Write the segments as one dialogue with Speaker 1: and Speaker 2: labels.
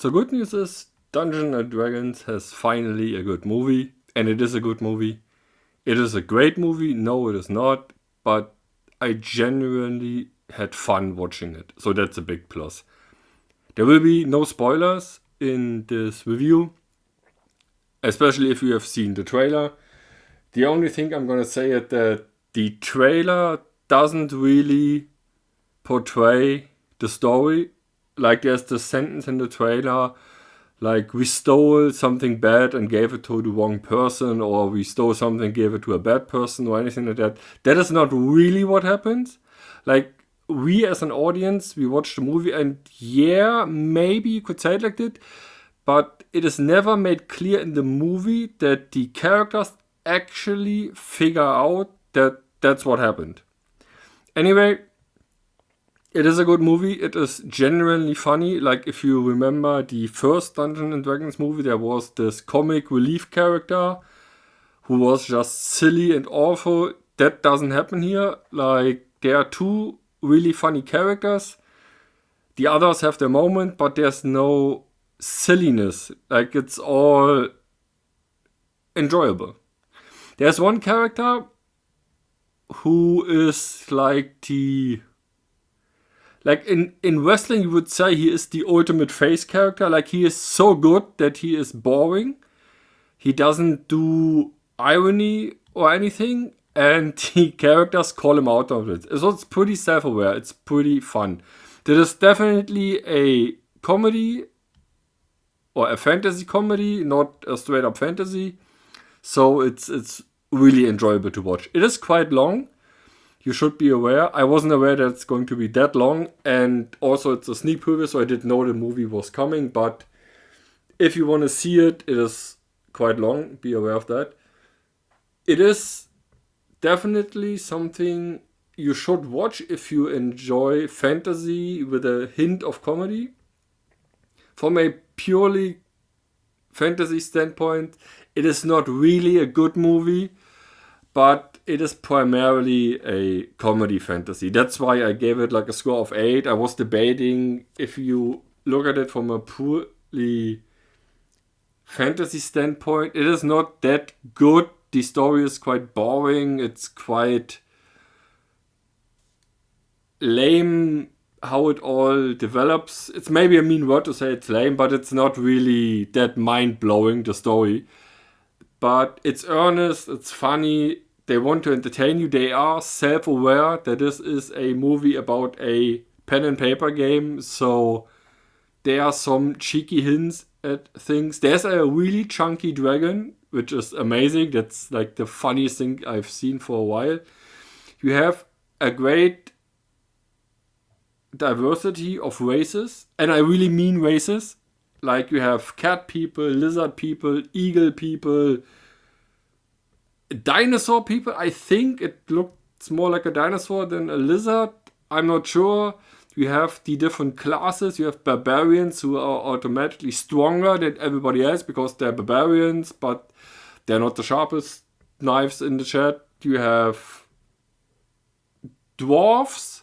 Speaker 1: So good news is Dungeons and Dragons has finally a good movie, and it is a good movie. It is a great movie, no it is not, but I genuinely had fun watching it. So that's a big plus. There will be no spoilers in this review, especially if you have seen the trailer. The only thing I'm gonna say is that the trailer doesn't really portray the story. Like there's the sentence in the trailer, like we stole something bad and gave it to the wrong person, or we stole something and gave it to a bad person, or anything like that. That is not really what happens. Like we as an audience, we watch the movie and yeah, maybe you could say it like that, but it is never made clear in the movie that the characters actually figure out that that's what happened. Anyway, it is a good movie. It is genuinely funny. Like if you remember the first Dungeons and Dragons movie, there was this comic relief character who was just silly and awful. That doesn't happen here. Like there are two really funny characters. The others have their moment, but there's no silliness. Like it's all enjoyable. There's one character who is like in wrestling, you would say he is the ultimate face character. Like he is so good that he is boring. He doesn't do irony or anything, and the characters call him out of it. So it's pretty self-aware. It's pretty fun. That is definitely a comedy or a fantasy comedy, not a straight up fantasy. So it's really enjoyable to watch. It is quite long. You should be aware. I wasn't aware that it's going to be that long. And also it's a sneak preview, so I didn't know the movie was coming. But if you want to see it, it is quite long. Be aware of that. It is definitely something you should watch if you enjoy fantasy with a hint of comedy. From a purely fantasy standpoint, it is not really a good movie, but it is primarily a comedy fantasy. That's why I gave it like a score of 8. I was debating if you look at it from a purely fantasy standpoint, it is not that good. The story is quite boring. It's quite lame how it all develops. It's maybe a mean word to say it's lame, but it's not really that mind-blowing, the story. But it's earnest, it's funny, they want to entertain you, they are self-aware that this is a movie about a pen and paper game, so there are some cheeky hints at things. There's a really chunky dragon, which is amazing. That's like the funniest thing I've seen for a while. You have a great diversity of races, and I really mean races. Like you have cat people, lizard people, eagle people, dinosaur people. I think it looks more like a dinosaur than a lizard. I'm not sure. You have the different classes. You have barbarians who are automatically stronger than everybody else because they're barbarians, but they're not the sharpest knives in the shed. You have dwarves.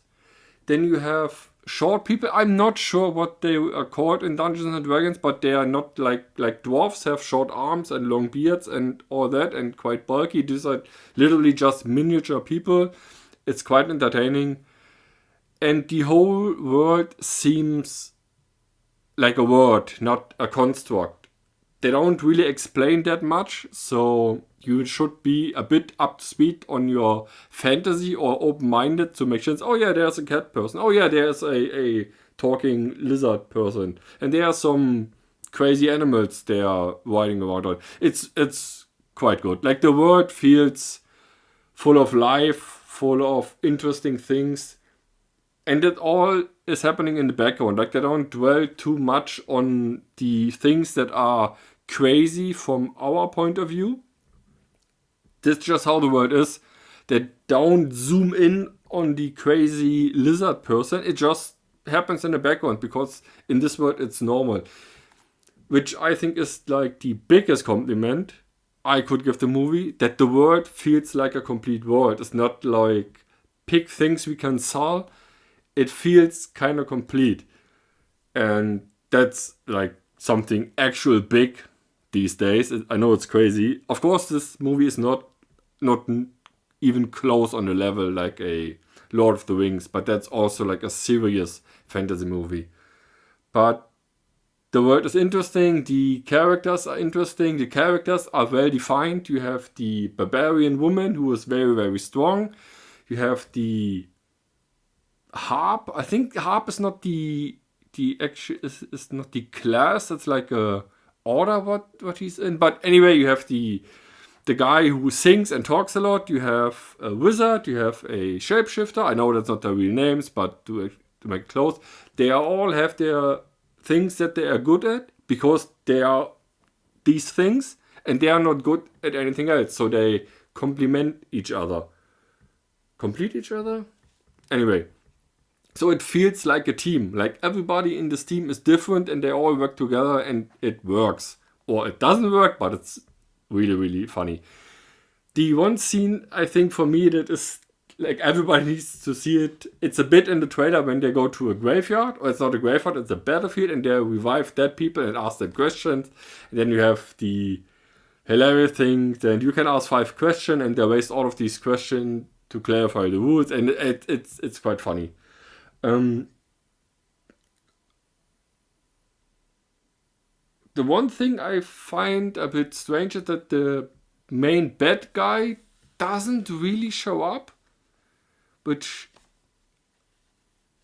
Speaker 1: Then you have short people. I'm not sure what they are called in Dungeons and Dragons, but they are not like dwarves have short arms and long beards and all that and quite bulky. These are literally just miniature people. It's quite entertaining. And the whole world seems like a word, not a construct. They don't really explain that much, so you should be a bit up to speed on your fantasy or open-minded to make sense. Oh yeah, there's a cat person. Oh yeah, there's a talking lizard person. And there are some crazy animals they are riding around on. It's quite good. Like the world feels full of life, full of interesting things. And it all is happening in the background. Like they don't dwell too much on the things that are crazy from our point of view. That's just how the world is. They don't zoom in on the crazy lizard person. It just happens in the background because in this world it's normal. Which I think is like the biggest compliment I could give the movie. That the world feels like a complete world. It's not like pick things we can solve. It feels kind of complete. And that's like something actual big these days. I know it's crazy. Of course, this movie is not even close on the level like a Lord of the Rings, but that's also like a serious fantasy movie. But the world is interesting, the characters are interesting, the characters are well defined. You have the barbarian woman who is very, very strong. You have the harp. I think harp is not the actual is not the class. It's like a order what he's in. But anyway, you have the guy who sings and talks a lot. You have a wizard. You have a shapeshifter. I know that's not their real names, but to make it close, they all have their things that they are good at because they are these things, and they are not good at anything else. So they complement each other. Complete each other? Anyway. So it feels like a team. Like everybody in this team is different and they all work together and it works. Or it doesn't work, but it's really, really funny. The one scene, I think, for me that is like everybody needs to see it. It's a bit in the trailer when they go to a graveyard. Or it's not a graveyard, it's a battlefield. And they revive dead people and ask them questions. And then you have the hilarious thing. Then you can ask 5 questions and they waste all of these questions to clarify the rules. And it's quite funny. The one thing I find a bit strange is that the main bad guy doesn't really show up, which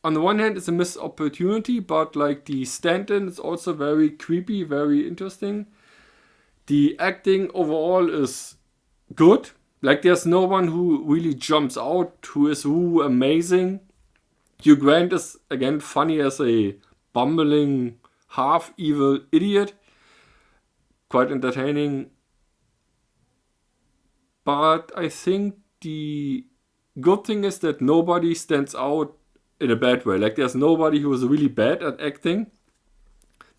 Speaker 1: on the one hand is a missed opportunity, but like the stand-in is also very creepy, very interesting. The acting overall is good. Like there's no one who really jumps out, who is amazing. Hugh Grant is, again, funny as a bumbling, half-evil idiot. Quite entertaining. But I think the good thing is that nobody stands out in a bad way. Like, there's nobody who is really bad at acting.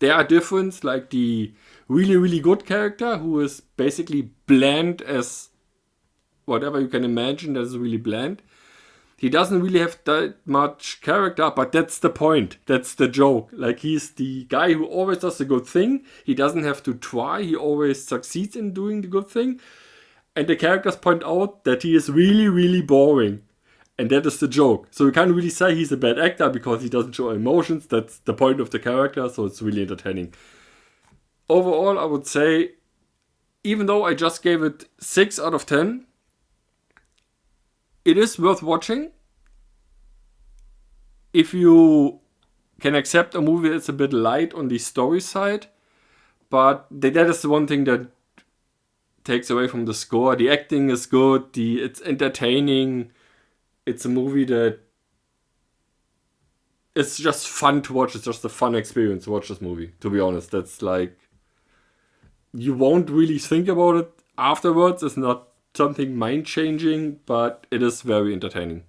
Speaker 1: There are differences, like the really, really good character who is basically bland as whatever you can imagine that is really bland. He doesn't really have that much character, but that's the point. That's the joke. Like, he's the guy who always does the good thing. He doesn't have to try. He always succeeds in doing the good thing. And the characters point out that he is really, really boring. And that is the joke. So you can't really say he's a bad actor because he doesn't show emotions. That's the point of the character, so it's really entertaining. Overall, I would say, even though I just gave it 6 out of 10, it is worth watching. If you can accept a movie that's a bit light on the story side, but that is the one thing that takes away from the score. The acting is good, it's entertaining. It's a movie that it's just fun to watch. It's just a fun experience to watch this movie, to be honest. That's like, you won't really think about it afterwards. It's not something mind-changing, but it is very entertaining.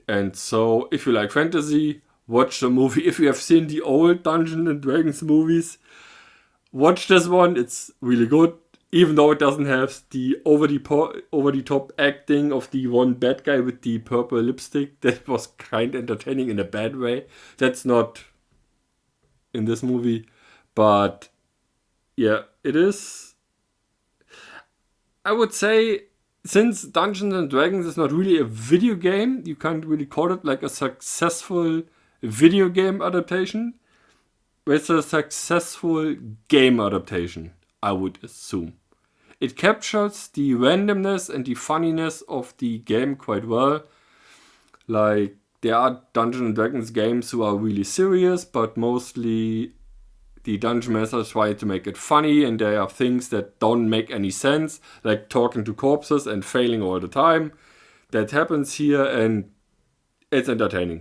Speaker 1: And so, if you like fantasy, watch the movie. If you have seen the old Dungeons and Dragons movies, watch this one. It's really good, even though it doesn't have the over the top acting of the one bad guy with the purple lipstick. That was kind of entertaining in a bad way. That's not in this movie, but yeah, it is. I would say, since Dungeons and Dragons is not really a video game, you can't really call it like a successful video game adaptation. It's a successful game adaptation, I would assume. It captures the randomness and the funniness of the game quite well. Like, there are Dungeons and Dragons games who are really serious, but mostly the dungeon masters try to make it funny, and there are things that don't make any sense, like talking to corpses and failing all the time. That happens here, and it's entertaining.